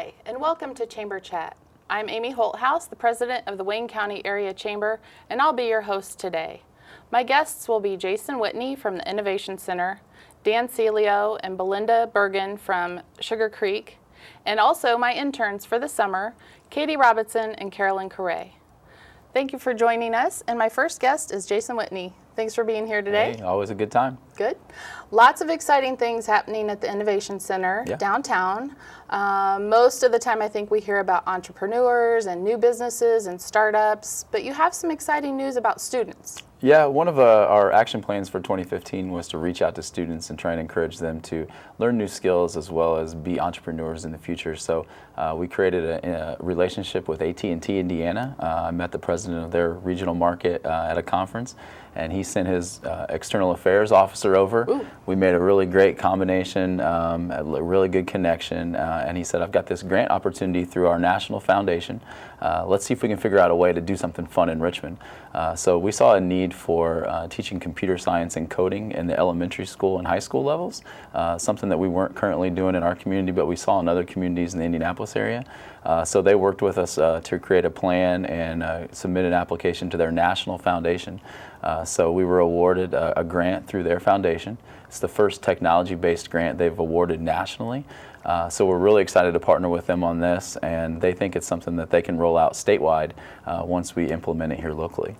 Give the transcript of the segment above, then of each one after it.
Hi, and welcome to Chamber Chat. I'm Amy Holthouse, the president of the Wayne County Area Chamber, and I'll be your host today. My guests will be Jason Whitney from the Innovation Center, Dan Sileo and Belinda Bergen from SugarCreek, and also my interns for the summer, Katie Robinson and Carolyn Correa. Thank you for joining us, and my first guest is Jason Whitney. Thanks for being here today. Hey, always a good time. Good. Lots of exciting things happening at the Innovation Center downtown. Most of the time I think we hear about entrepreneurs and new businesses and startups, but you have some exciting news about students. Yeah, one of our action plans for 2015 was to reach out to students and try and encourage them to learn new skills as well as be entrepreneurs in the future. So we created a relationship with AT&T Indiana. I met the president of their regional market at a conference, and he sent his external affairs officer over. Ooh. We made a really great combination, a really good connection, and he said, I've got this grant opportunity through our national foundation. Let's see if we can figure out a way to do something fun in Richmond. So we saw a need for teaching computer science and coding in the elementary school and high school levels, something that we weren't currently doing in our community, but we saw in other communities in the Indianapolis area. So they worked with us to create a plan and submit an application to their national foundation. So we were awarded a grant through their foundation. It's the first technology-based grant they've awarded nationally. So we're really excited to partner with them on this, and they think it's something that they can roll out statewide once we implement it here locally.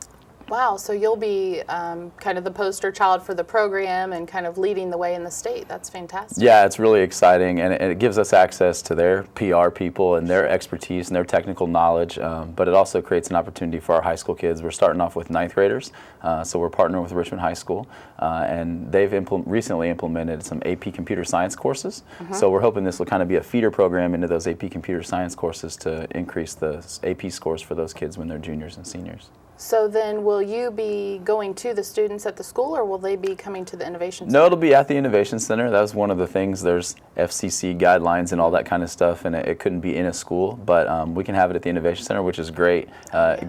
Wow, so you'll be kind of the poster child for the program and kind of leading the way in the state. That's fantastic. Yeah, it's really exciting, and it gives us access to their PR people and their expertise and their technical knowledge, but it also creates an opportunity for our high school kids. We're starting off with 9th graders, so we're partnering with Richmond High School, and they've recently implemented some AP computer science courses. So we're hoping this will kind of be a feeder program into those AP computer science courses to increase the AP scores for those kids when they're juniors and seniors. So then will you be going to the students at the school, or will they be coming to the Innovation Center? No, it'll be at the Innovation Center. That was one of the things. There's FCC guidelines and all that kind of stuff, and it couldn't be in a school, but we can have it at the Innovation Center, which is great.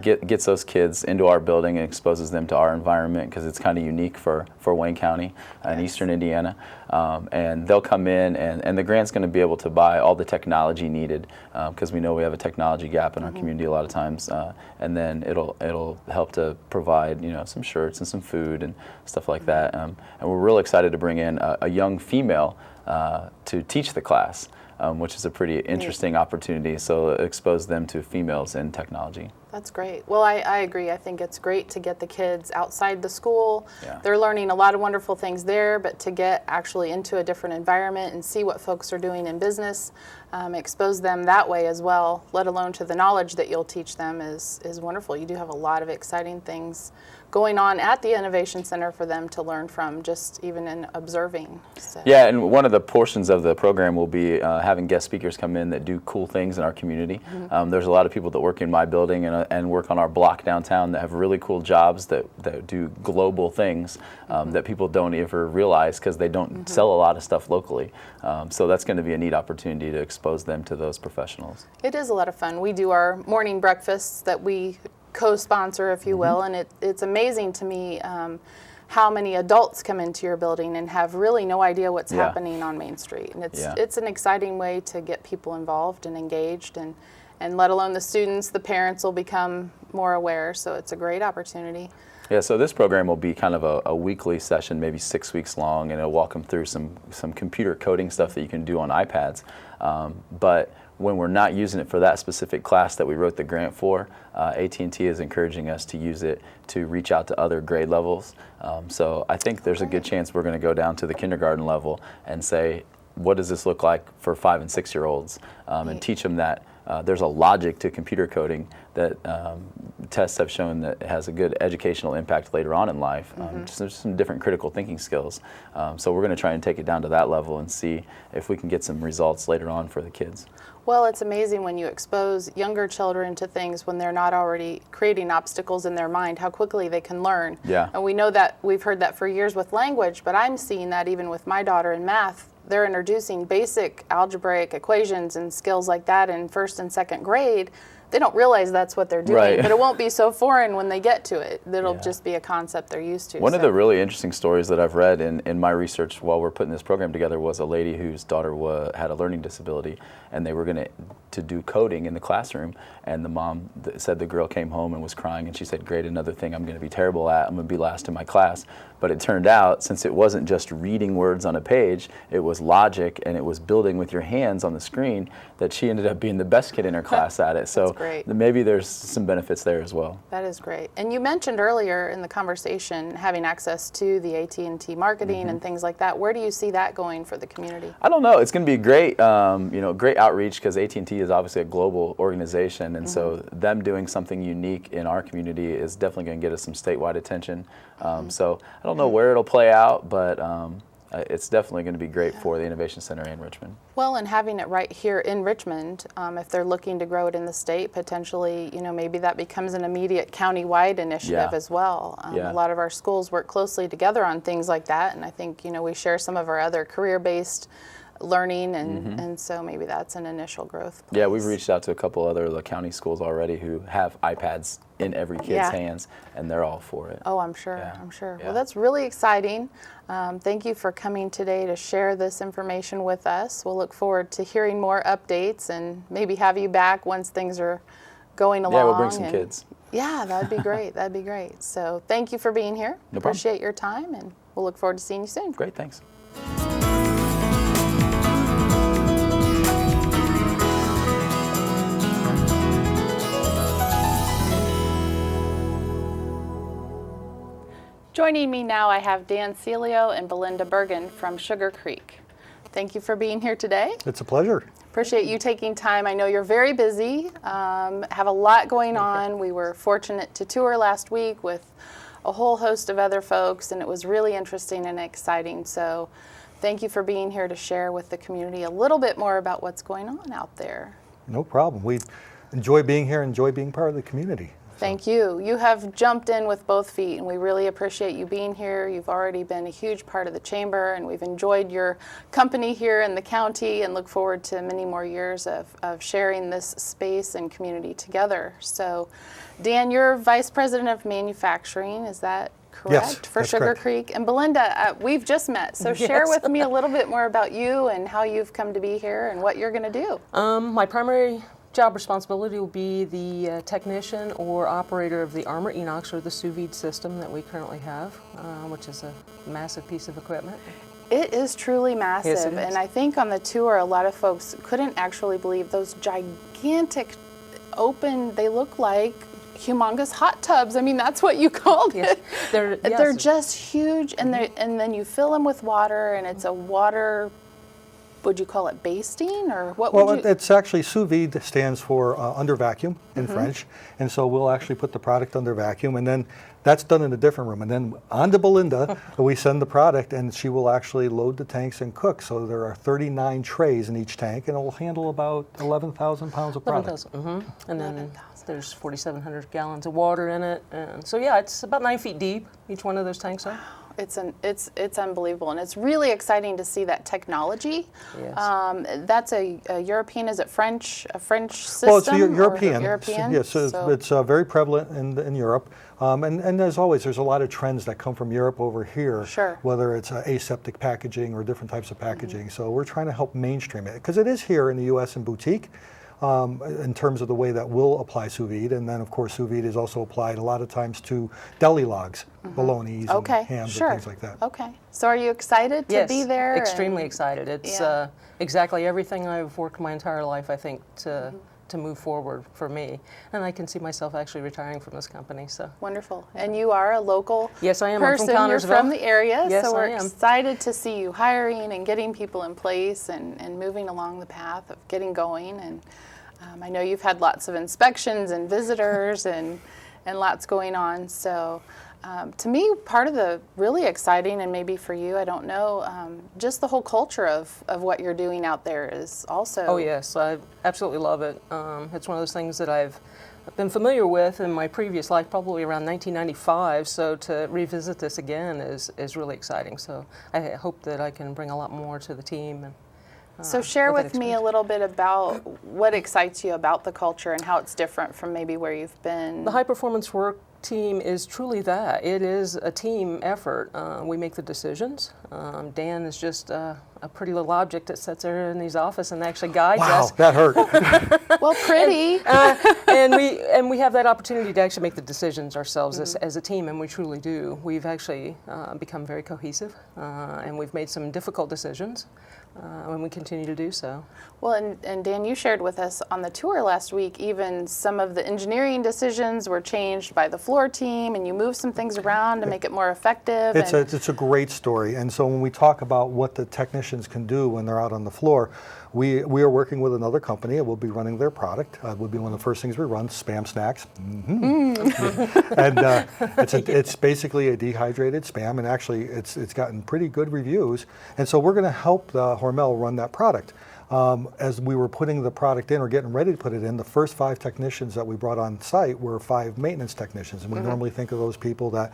Gets those kids into our building and exposes them to our environment, because it's kind of unique for Wayne County and Eastern Indiana. And they'll come in, and the grant's going to be able to buy all the technology needed, because we know we have a technology gap in our community a lot of times, and then it'll help to provide, some shirts and some food and stuff like that. And we're real excited to bring in a young female to teach the class, which is a pretty interesting opportunity. So expose them to females in technology. That's great. Well, I agree. I think it's great to get the kids outside the school. Yeah. They're learning a lot of wonderful things there, but to get actually into a different environment and see what folks are doing in business, expose them that way as well, let alone to the knowledge that you'll teach them is wonderful. You do have a lot of exciting things going on at the Innovation Center for them to learn from, just even in observing. So. Yeah, and one of the portions of the program will be having guest speakers come in that do cool things in our community. There's a lot of people that work in my building and work on our block downtown that have really cool jobs that do global things that people don't ever realize, because they don't sell a lot of stuff locally. So that's going to be a neat opportunity to expose them to those professionals. It is a lot of fun. We do our morning breakfasts that we co-sponsor, if you will, and it's amazing to me how many adults come into your building and have really no idea what's happening on Main Street. And it's an exciting way to get people involved and engaged, and let alone the students, the parents will become more aware, so it's a great opportunity. Yeah, so this program will be kind of a weekly session, maybe 6 weeks long, and it'll walk them through some computer coding stuff that you can do on iPads. But when we're not using it for that specific class that we wrote the grant for, AT&T is encouraging us to use it to reach out to other grade levels. So I think there's a good chance we're going to go down to the kindergarten level and say, what does this look like for 5- and 6-year-olds, and teach them that there's a logic to computer coding that tests have shown that it has a good educational impact later on in life. Just some different critical thinking skills. So we're going to try and take it down to that level and see if we can get some results later on for the kids. Well, it's amazing when you expose younger children to things when they're not already creating obstacles in their mind, how quickly they can learn. Yeah. And we know that, we've heard that for years with language, but I'm seeing that even with my daughter in math. They're introducing basic algebraic equations and skills like that in 1st and 2nd grade. They don't realize that's what they're doing, but it won't be so foreign when they get to it. It'll just be a concept they're used to. One of the really interesting stories that I've read in my research while we're putting this program together was a lady whose daughter had a learning disability, and they were going to to do coding in the classroom, and the mom said the girl came home and was crying, and she said, great, another thing I'm going to be terrible at. I'm going to be last in my class. But it turned out, since it wasn't just reading words on a page, it was logic and it was building with your hands on the screen, that she ended up being the best kid in her class at it. So maybe there's some benefits there as well. That is great. And you mentioned earlier in the conversation having access to the AT&T marketing and things like that. Where do you see that going for the community? I don't know. It's going to be great, great outreach, because AT&T is obviously a global organization, and so them doing something unique in our community is definitely going to get us some statewide attention. So I don't know where it'll play out, but it's definitely going to be great for the Innovation Center in Richmond. Well, and having it right here in Richmond, if they're looking to grow it in the state, potentially, maybe that becomes an immediate county-wide initiative as well. A lot of our schools work closely together on things like that, and I think, we share some of our other career-based learning, and so maybe that's an initial growth place. Yeah, we've reached out to a couple other county schools already who have iPads in every kid's hands, and they're all for it. Oh, I'm sure. Yeah. I'm sure. Yeah. Well, that's really exciting. Thank you for coming today to share this information with us. We'll look forward to hearing more updates and maybe have you back once things are going along. Yeah, we'll bring some kids. Yeah, that'd be great. That'd be great. So thank you for being here. No problem. Appreciate your time, and we'll look forward to seeing you soon. Great, thanks. Joining me now, I have Dan Sileo and Belinda Bergen from SugarCreek. Thank you for being here today. It's a pleasure. Appreciate you taking time. I know you're very busy, have a lot going on. We were fortunate to tour last week with a whole host of other folks, and it was really interesting and exciting. So thank you for being here to share with the community a little bit more about what's going on out there. No problem. We enjoy being here, enjoy being part of the community. Thank you. You have jumped in with both feet, and we really appreciate you being here. You've already been a huge part of the chamber, and we've enjoyed your company here in the county and look forward to many more years of sharing this space and community together. So, Dan, you're Vice President of Manufacturing, is that correct? Yes, for that's SugarCreek. correct. And Belinda, we've just met, so share with me a little bit more about you and how you've come to be here and what you're going to do. My primary job responsibility will be the technician or operator of the Armor Enox, or the sous vide system that we currently have, which is a massive piece of equipment. It is truly massive, Yes, it is. and I think on the tour a lot of folks couldn't actually believe those gigantic open, they look like humongous hot tubs. I mean, that's what you called it. They're just huge, and and then you fill them with water, and it's a water, would you call it basting, or what would you? Well, it's actually sous vide stands for under vacuum in French, and so we'll actually put the product under vacuum, and then that's done in a different room, and then on to Belinda, we send the product, and she will actually load the tanks and cook. So there are 39 trays in each tank, and it will handle about 11,000 pounds of product. 11,000. And then there's 4,700 gallons of water in it, and so yeah, it's about 9 feet deep. Each one of those tanks are. It's unbelievable, and it's really exciting to see that technology. Yes. That's a European, is it French? A French system? Well, it's European. European? Yes, So- it's very prevalent in Europe. And as always, there's a lot of trends that come from Europe over here, Sure. whether it's aseptic packaging or different types of packaging. So we're trying to help mainstream it, because it is here in the U.S. in boutique. In terms of the way that we'll apply sous vide, and then of course sous vide is also applied a lot of times to deli logs, bolognas and hams and things like that. Okay, so are you excited to be there? Yes, extremely excited. It's exactly everything I've worked my entire life, I think, to move forward for me, and I can see myself actually retiring from this company. So wonderful. And you are a local Yes, I am. person. I'm from You're from the area, Yes, so we're I am. excited to see you hiring and getting people in place and moving along the path of getting going. And I know you've had lots of inspections and visitors and lots going on. So to me, part of the really exciting, and maybe for you, I don't know, just the whole culture of what you're doing out there is also. Oh yes, I absolutely love it. It's one of those things that I've been familiar with in my previous life, probably around 1995. So to revisit this again is really exciting. So I hope that I can bring a lot more to the team. And, So share that with me a little bit about what excites you about the culture and how it's different from maybe where you've been. The high performance work team is truly that. It is a team effort. We make the decisions. Dan is just a pretty little object that sits there in his office and actually guides us. Wow, that hurt. Well, pretty. And we have that opportunity to actually make the decisions ourselves as a team, and we truly do. We've actually become very cohesive, and we've made some difficult decisions, and we continue to do so. Well, and Dan, you shared with us on the tour last week, even some of the engineering decisions were changed by the floor team, and you moved some things around to make it more effective. It's a great story. And so when we talk about what the technicians can do when they're out on the floor, we are working with another company, and we'll be running their product. It will be one of the first things we run, Spam Snacks. And it's basically a dehydrated Spam, and actually it's gotten pretty good reviews. And so we're going to help Hormel run that product. As we were putting the product in or getting ready to put it in, the first 5 technicians that we brought on site were 5 maintenance technicians. And we normally think of those people that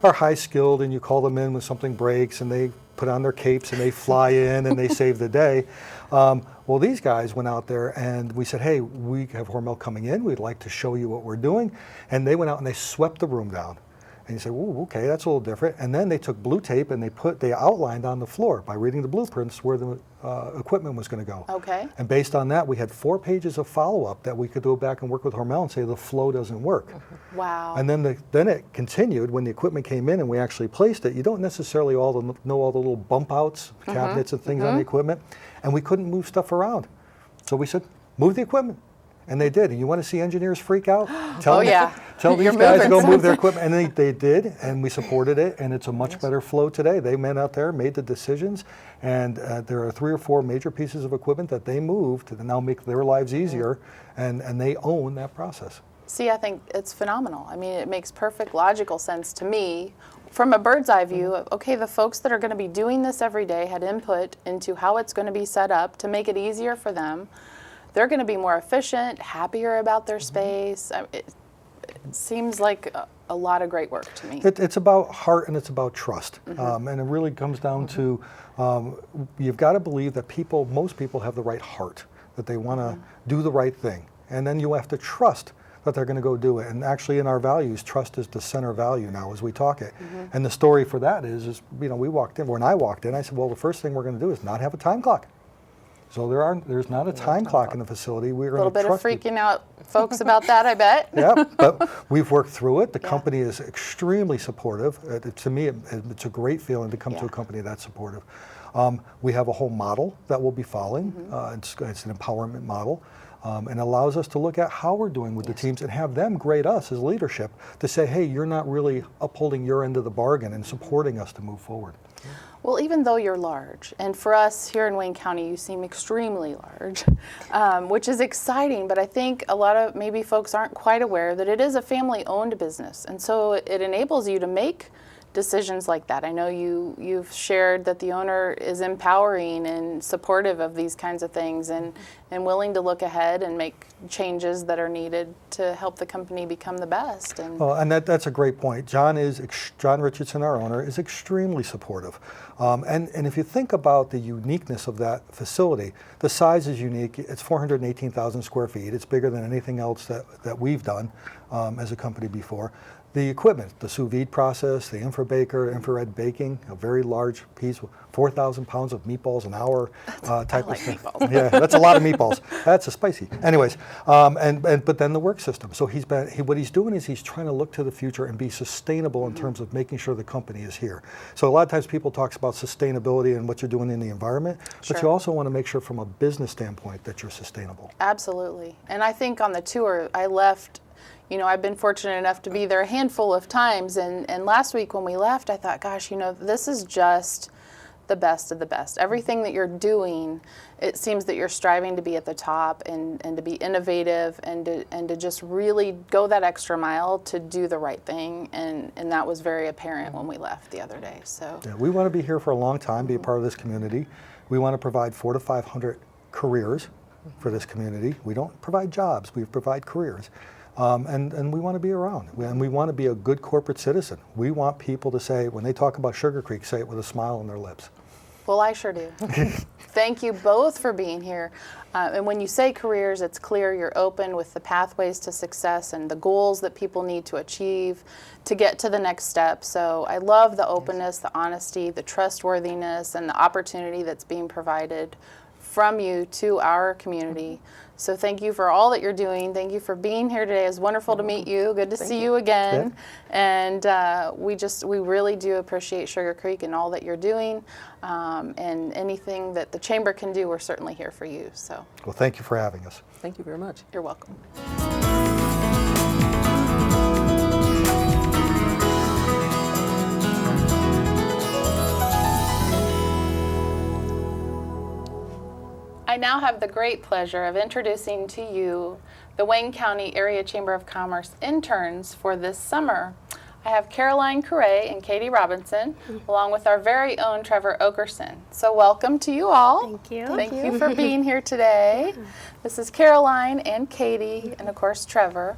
are high skilled, and you call them in when something breaks and they put on their capes and they fly in and they save the day. Well, these guys went out there and we said, hey, we have Hormel coming in. We'd like to show you what we're doing. And they went out and they swept the room down. And you say, "Ooh, okay, that's a little different." And then they took blue tape and they outlined on the floor by reading the blueprints where the equipment was going to go. Okay. And based on that, we had 4 pages of follow-up that we could go back and work with Hormel and say the flow doesn't work. Wow. And then it continued when the equipment came in and we actually placed it. You don't necessarily know all the little bump outs, cabinets and things on the equipment, and we couldn't move stuff around. So we said, move the equipment. And they did. And you want to see engineers freak out? Tell these guys to go move their equipment. And they did, and we supported it, and it's a much better flow today. They went out there, made the decisions, and there are 3 or 4 major pieces of equipment that they moved to now make their lives easier, and they own that process. See, I think it's phenomenal. I mean, it makes perfect logical sense to me from a bird's eye view. Okay, the folks that are going to be doing this every day had input into how it's going to be set up to make it easier for them. They're going to be more efficient, happier about their space. It seems like a lot of great work to me. It's about heart and it's about trust. And it really comes down to you've got to believe that most people have the right heart, that they want to do the right thing. And then you have to trust that they're going to go do it. And actually in our values, trust is the center value now as we talk it. And the story for that is we walked in, when I walked in, I said, well, the first thing we're going to do is not have a time clock. So there's not a time clock in the facility. We're a little bit of freaking out folks about that, I bet. Yeah, but we've worked through it. The company is extremely supportive. To me, it's a great feeling to come to a company that's supportive. We have a whole model that we'll be following. It's an empowerment model. And allows us to look at how we're doing with the teams and have them grade us as leadership to say, hey, you're not really upholding your end of the bargain and supporting us to move forward. Well, even though you're large, and for us here in Wayne County, you seem extremely large, which is exciting, but I think a lot of maybe folks aren't quite aware that it is a family-owned business, and so it enables you to make decisions like that. I know you've shared that the owner is empowering and supportive of these kinds of things and willing to look ahead and make changes that are needed to help the company become the best. And that's a great point. John Richardson, our owner, is extremely supportive. And if you think about the uniqueness of that facility, the size is unique. It's 418,000 square feet. It's bigger than anything else that we've done as a company before. The equipment, the sous vide process, the infrared baking, a very large piece, 4,000 pounds of meatballs an hour type of stuff. Meatballs. Yeah, that's a lot of meatballs. That's a spicy. Anyways, but then the work system. So what he's doing is he's trying to look to the future and be sustainable in terms of making sure the company is here. So a lot of times people talk about sustainability and what you're doing in the environment, but you also want to make sure from a business standpoint that you're sustainable. Absolutely. And I think on the tour, I left. I've been fortunate enough to be there a handful of times, and last week when we left, I thought, gosh, this is just the best of the best. Everything that you're doing, it seems that you're striving to be at the top and to be innovative and to just really go that extra mile to do the right thing, and that was very apparent when we left the other day. So yeah, we want to be here for a long time, be a part of this community. We want to provide 400 to 500 careers for this community. We don't provide jobs, we provide careers. And we want to be around, and we want to be a good corporate citizen. We want people to say, when they talk about SugarCreek, say it with a smile on their lips. Well, I sure do. Thank you both for being here. And when you say careers, it's clear you're open with the pathways to success and the goals that people need to achieve to get to the next step. So I love the openness, the honesty, the trustworthiness, and the opportunity that's being provided from you to our community. So thank you for all that you're doing. Thank you for being here today. It's wonderful to meet you. Good to see you again. And we really do appreciate SugarCreek and all that you're doing. And anything that the Chamber can do, we're certainly here for you. So. Well, thank you for having us. Thank you very much. You're welcome. I now have the great pleasure of introducing to you the Wayne County Area Chamber of Commerce interns for this summer. I have Caroline Correa and Katie Robinson, along with our very own Trevor Okerson. So welcome to you all. Thank you. Thank you for being here today. This is Caroline and Katie, and of course Trevor.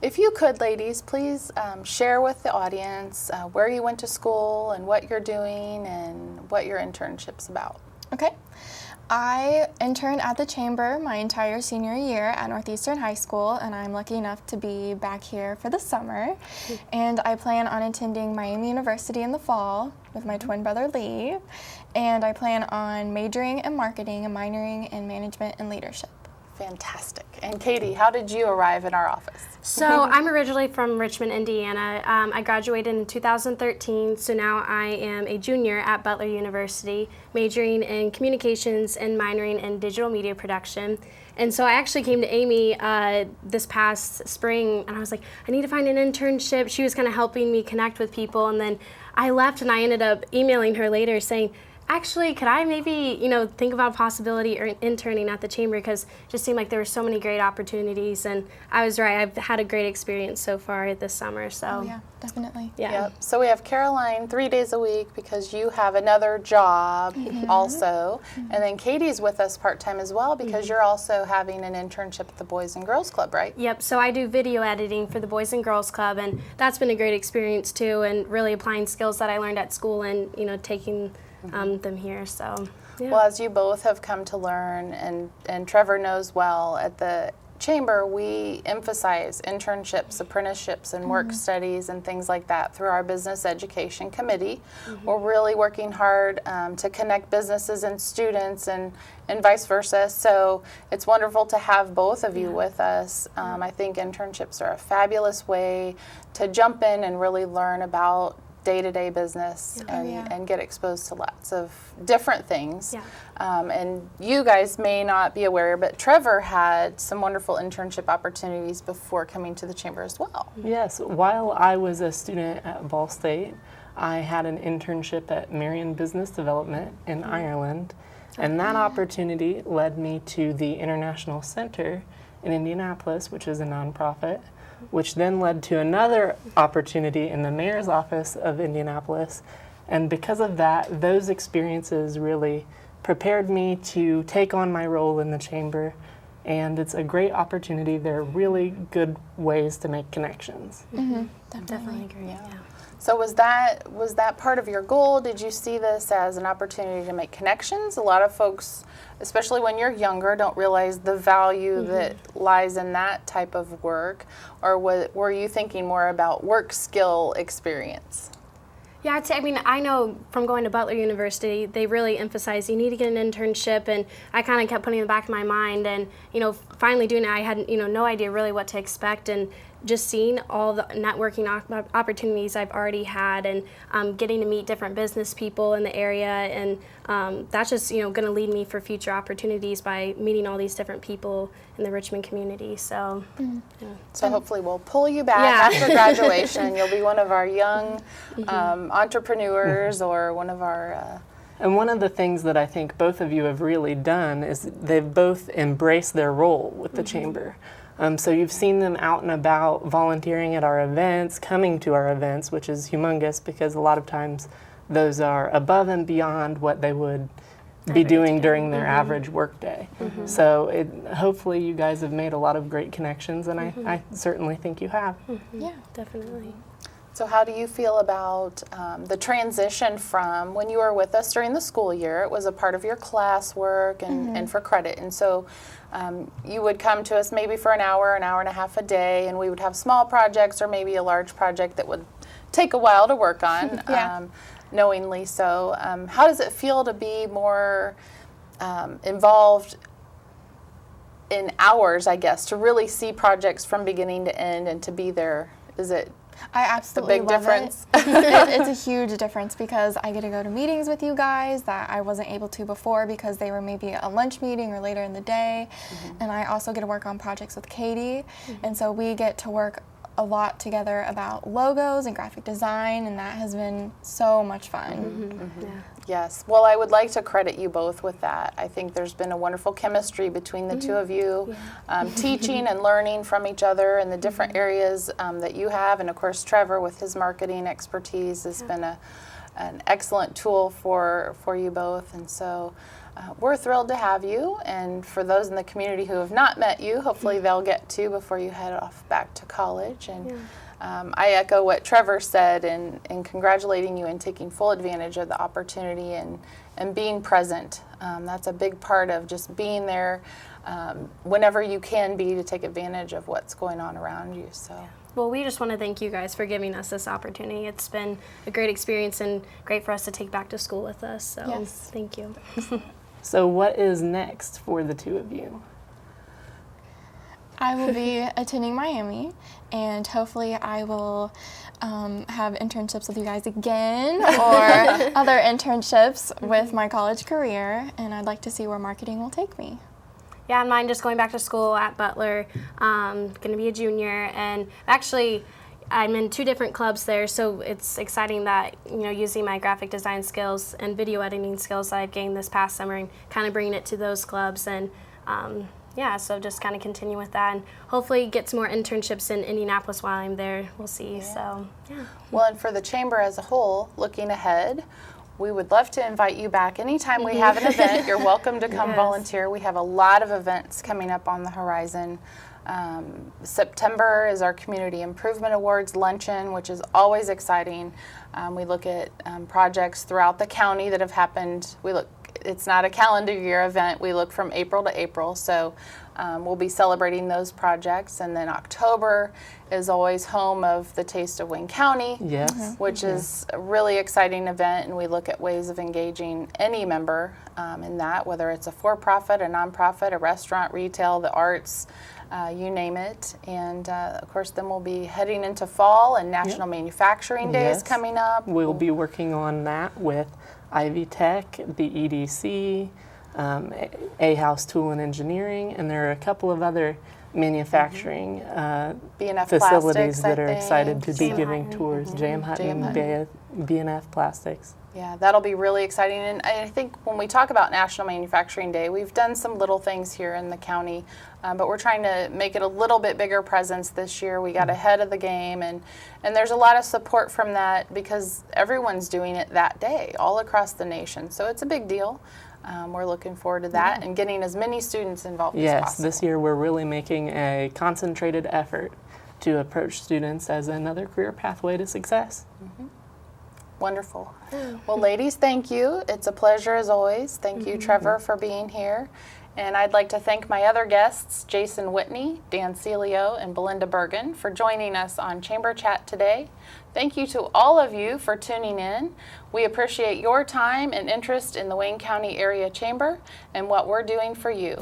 If you could, ladies, please share with the audience where you went to school and what you're doing and what your internship's about. Okay. I interned at the Chamber my entire senior year at Northeastern High School, and I'm lucky enough to be back here for the summer. And I plan on attending Miami University in the fall with my twin brother Lee. And I plan on majoring in marketing and minoring in management and leadership. Fantastic. And Katie, how did you arrive in our office? So I'm originally from Richmond, Indiana. I graduated in 2013, so now I am a junior at Butler University, majoring in communications and minoring in digital media production. And so I actually came to Amy this past spring, and I was like, I need to find an internship. She was kind of helping me connect with people, and then I left, and I ended up emailing her later saying, actually, could I maybe, think about a possibility or interning at the Chamber, because it just seemed like there were so many great opportunities, and I was right. I've had a great experience so far this summer. So Oh, yeah, definitely. yeah. Yep. So we have Caroline 3 days a week because you have another job also. And then Katie's with us part-time as well because you're also having an internship at the Boys and Girls Club, right? Yep, so I do video editing for the Boys and Girls Club, and that's been a great experience too, and really applying skills that I learned at school and, taking them here, so. Yeah. Well, as you both have come to learn, and Trevor knows well, at the Chamber we emphasize internships, apprenticeships, and work studies and things like that through our Business Education Committee. We're really working hard to connect businesses and students and vice versa. So it's wonderful to have both of you with us. I think internships are a fabulous way to jump in and really learn about day-to-day business and get exposed to lots of different things. Yeah. And you guys may not be aware, but Trevor had some wonderful internship opportunities before coming to the Chamber as well. Yes, while I was a student at Ball State, I had an internship at Marion Business Development in Ireland, and that opportunity led me to the International Center in Indianapolis, which is a nonprofit, which then led to another opportunity in the mayor's office of Indianapolis. And because of that, those experiences really prepared me to take on my role in the Chamber. And it's a great opportunity. They're really good ways to make connections. Definitely agree. Yeah. So was that part of your goal? Did you see this as an opportunity to make connections? A lot of folks, especially when you're younger, don't realize the value that lies in that type of work. Or were you thinking more about work skill experience? Yeah, I'd say, I know from going to Butler University, they really emphasize you need to get an internship, and I kind of kept putting it in the back of my mind, and, finally doing it, I had, no idea really what to expect, and just seeing all the networking opportunities I've already had, and getting to meet different business people in the area, and that's just, going to lead me for future opportunities by meeting all these different people in the Richmond community, so. So hopefully we'll pull you back after graduation. You'll be one of our young entrepreneurs or one of our... And one of the things that I think both of you have really done is they've both embraced their role with the Chamber. So you've seen them out and about volunteering at our events, coming to our events, which is humongous because a lot of times those are above and beyond what they would be doing during their average workday. So hopefully you guys have made a lot of great connections, and I certainly think you have. Yeah, definitely. So how do you feel about the transition from when you were with us during the school year, it was a part of your classwork and for credit, and so you would come to us maybe for an hour and a half a day, and we would have small projects or maybe a large project that would take a while to work on, Yeah. knowingly so. How does it feel to be more involved in hours, I guess, to really see projects from beginning to end and to be there? Is it I absolutely big love difference? It's a huge difference because I get to go to meetings with you guys that I wasn't able to before because they were maybe a lunch meeting or later in the day. And I also get to work on projects with Katie. And so we get to work a lot together about logos and graphic design, and that has been so much fun. Yes. Well, I would like to credit you both with that. I think there's been a wonderful chemistry between the two of you, teaching and learning from each other in the different areas that you have. And of course, Trevor, with his marketing expertise, has been an excellent tool for you both. And so we're thrilled to have you. And for those in the community who have not met you, hopefully they'll get to before you head off back to college. And I echo what Trevor said in congratulating you and taking full advantage of the opportunity and being present. That's a big part of just being there whenever you can be to take advantage of what's going on around you. So. Well, we just want to thank you guys for giving us this opportunity. It's been a great experience and great for us to take back to school with us. So Yes. thank you. So what is next for the two of you? I will be attending Miami, and hopefully I will have internships with you guys again or other internships with my college career, and I'd like to see where marketing will take me. Yeah, and mine just going back to school at Butler, going to be a junior, and actually I'm in 2 different clubs there, so it's exciting that, using my graphic design skills and video editing skills that I've gained this past summer and kind of bringing it to those clubs, and so just kind of continue with that and hopefully get some more internships in Indianapolis while I'm there. We'll see. Yeah. So, yeah. Well, and for the Chamber as a whole, looking ahead, we would love to invite you back anytime we have an event. You're welcome to come volunteer. We have a lot of events coming up on the horizon. September is our Community Improvement Awards Luncheon, which is always exciting. We look at projects throughout the county that have happened. It's not a calendar year event. We look from April to April, so we'll be celebrating those projects. And then October is always home of the Taste of Wayne County, which is a really exciting event, and we look at ways of engaging any member in that, whether it's a for-profit, a nonprofit, a restaurant, retail, the arts, you name it. And of course, then we'll be heading into fall, and National Manufacturing Day is coming up. We'll be working on that with Ivy Tech, the EDC, A-House Tool and Engineering, and there are a couple of other manufacturing BNF facilities Plastics, that I are think. excited to be J.M. giving Hutton. tours. J.M. Hutton, BNF Plastics. Yeah, that'll be really exciting. And I think when we talk about National Manufacturing Day, we've done some little things here in the county, but we're trying to make it a little bit bigger presence this year. We got ahead of the game, and there's a lot of support from that because everyone's doing it that day all across the nation. So it's a big deal. We're looking forward to that and getting as many students involved as Yes, possible. this year we're really making a concentrated effort to approach students as another career pathway to success. Wonderful. Well, ladies, thank you. It's a pleasure as always. Thank you, Trevor, for being here. And I'd like to thank my other guests, Jason Whitney, Dan Sileo, and Belinda Bergen, for joining us on Chamber Chat today. Thank you to all of you for tuning in. We appreciate your time and interest in the Wayne County Area Chamber and what we're doing for you.